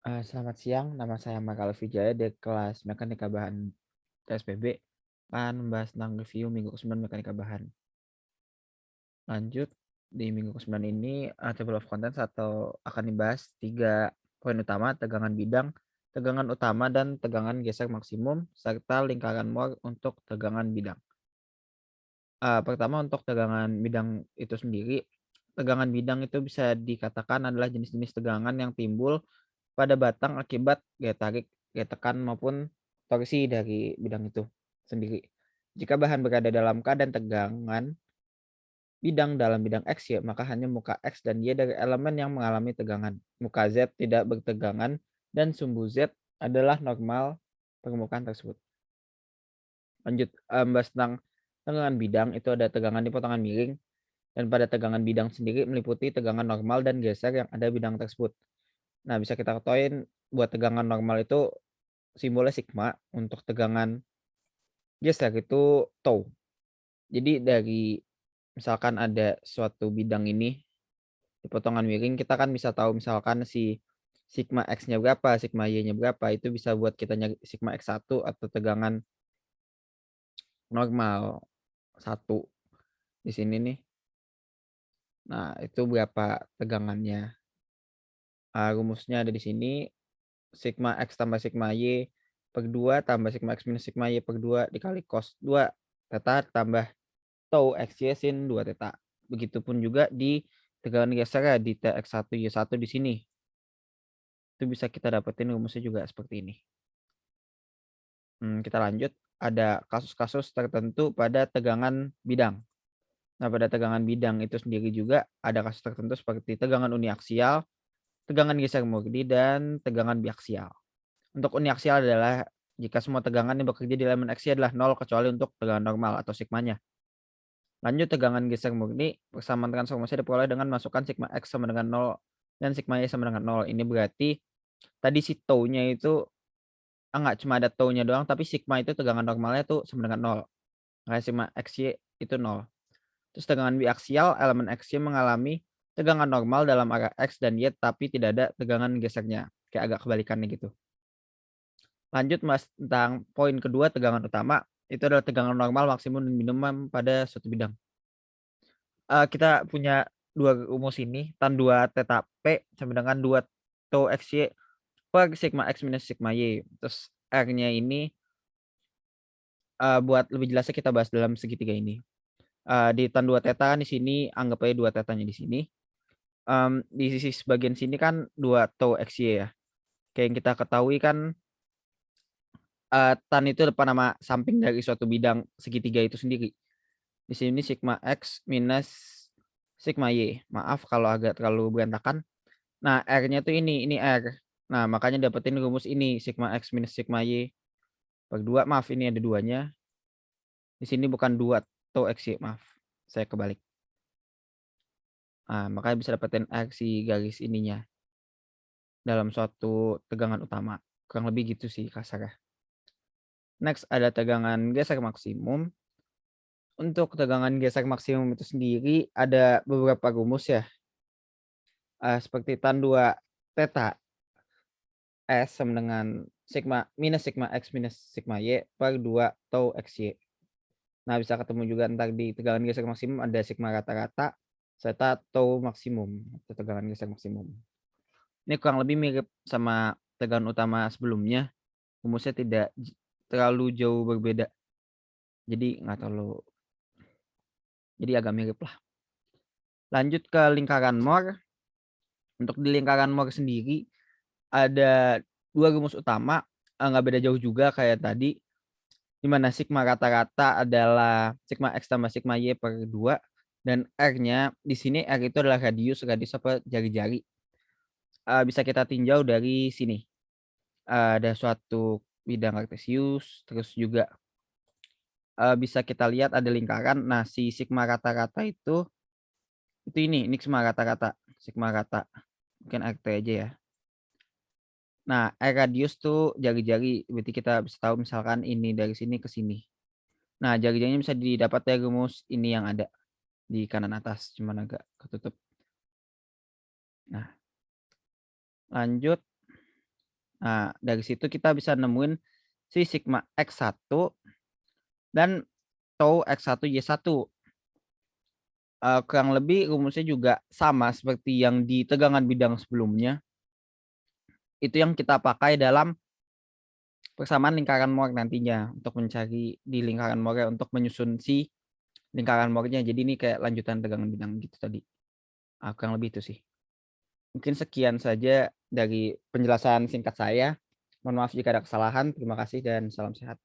Selamat siang, nama saya Makal Wijaya dari kelas Mekanika Bahan TSPB, akan membahas tentang review minggu ke-9 Mekanika Bahan. Lanjut, di minggu ke-9 ini, table of contents atau akan dibahas 3 poin utama, tegangan bidang, tegangan utama, dan tegangan geser maksimum, serta lingkaran Mohr untuk tegangan bidang. Pertama untuk tegangan bidang itu sendiri, tegangan bidang itu bisa dikatakan adalah jenis-jenis tegangan yang timbul pada batang akibat gaya tarik, gaya tekan maupun torsi dari bidang itu sendiri. Jika bahan berada dalam keadaan tegangan bidang dalam bidang X ya, maka hanya muka X dan Y dari elemen yang mengalami tegangan. Muka Z tidak bertegangan dan sumbu Z adalah normal permukaan tersebut. Lanjut, bahas tentang tegangan bidang, itu ada tegangan di potongan miring, dan pada tegangan bidang sendiri meliputi tegangan normal dan geser yang ada bidang tersebut. Nah, bisa kita ketahuin buat tegangan normal itu simbolnya sigma, untuk tegangan geser itu tau. Jadi dari misalkan ada suatu bidang ini di potongan miring, kita kan bisa tahu misalkan si sigma X-nya berapa, sigma Y-nya berapa, itu bisa buat kita nyari sigma X1 atau tegangan normal 1 di sini nih. Nah, itu berapa tegangannya. Rumusnya ada di sini, sigma X tambah sigma Y per 2 tambah sigma X minus sigma Y per 2 dikali cos 2 theta tambah tau XY sin 2 theta. Begitupun juga di tegangan geser ya di Tx1 Y1 di sini. Itu bisa kita dapetin rumusnya juga seperti ini. Kita lanjut, ada kasus-kasus tertentu pada tegangan bidang. Nah, pada tegangan bidang itu sendiri juga ada kasus tertentu seperti tegangan uniaksial, tegangan geser murni, dan tegangan biaksial. Untuk uniaksial adalah jika semua tegangan yang bekerja di elemen X adalah 0 kecuali untuk tegangan normal atau sigmanya. Lanjut, tegangan geser murni, persamaan transformasi diperoleh dengan masukkan sigma X sama dengan 0 dan sigma Y sama dengan 0. Ini berarti tadi si tau-nya itu enggak cuma ada tau-nya doang, tapi sigma itu tegangan normalnya tuh sama dengan 0. Makanya sigma XY itu 0. Terus tegangan biaksial, elemen XY mengalami tegangan normal dalam area X dan Y tapi tidak ada tegangan gesernya. Kayak agak kebalikannya gitu. Lanjut Mas, tentang poin kedua, tegangan utama. Itu adalah tegangan normal maksimum dan minimum pada suatu bidang. Kita punya 2 rumus ini, tan 2 theta P sama dengan 2 tau XY per sigma X minus sigma Y. Terus R-nya ini, buat lebih jelasnya kita bahas dalam segitiga ini. Di tan 2 theta di sini anggap aja 2 tetanya di sini. Di sisi sebagian sini kan 2 tau XY ya. Kayak yang kita ketahui kan, tan itu depan nama samping dari suatu bidang segitiga itu sendiri. Di sini sigma X minus sigma Y. Maaf kalau agak terlalu berantakan. Nah, R-nya tuh ini R. Nah, makanya dapetin rumus ini, sigma X minus sigma Y per 2, maaf ini ada 2-nya. Di sini bukan 2 tau XY, maaf, saya kebalik. Makanya bisa dapetin R si garis ininya, dalam suatu tegangan utama. Kurang lebih gitu sih kasarnya. Next ada tegangan geser maksimum. Untuk tegangan geser maksimum itu sendiri ada beberapa rumus ya. Seperti tan 2 theta S sama dengan sigma minus sigma X minus sigma Y per 2 tau XY. Nah, bisa ketemu juga entar di tegangan geser maksimum ada sigma rata-rata serta tau maksimum atau tegangan geser maksimum. Ini kurang lebih mirip sama tegangan utama sebelumnya, rumusnya tidak terlalu jauh berbeda. Jadi nggak terlalu, jadi agak mirip lah. Lanjut ke lingkaran Mohr. Untuk di lingkaran Mohr sendiri ada 2 rumus utama, nggak beda jauh juga kayak tadi, di mana sigma rata-rata adalah sigma X tambah sigma Y per 2 dan R-nya di sini R itu adalah radius apa jari-jari. Bisa kita tinjau dari sini. Ada suatu bidang kartesius, terus juga bisa kita lihat ada lingkaran. Nah, si sigma rata-rata itu ini sigma rata-rata, sigma rata. Mungkin RT aja ya. Nah, R radius tuh jari-jari, berarti kita bisa tahu misalkan ini dari sini ke sini. Nah, jari-jarinya bisa didapat dari rumus ini yang ada di kanan atas, cuman agak ketutup. Nah, lanjut Nah, dari situ kita bisa nemuin si sigma X1 dan tau X1Y1. Kurang lebih rumusnya juga sama seperti yang di tegangan bidang sebelumnya. Itu yang kita pakai dalam persamaan lingkaran Moore nantinya untuk mencari di lingkaran Moore untuk menyusun si lingkaran Moore-nya. Jadi ini kayak lanjutan tegangan bidang gitu tadi. Kurang lebih itu sih. Mungkin sekian saja dari penjelasan singkat saya. Mohon maaf jika ada kesalahan. Terima kasih dan salam sehat.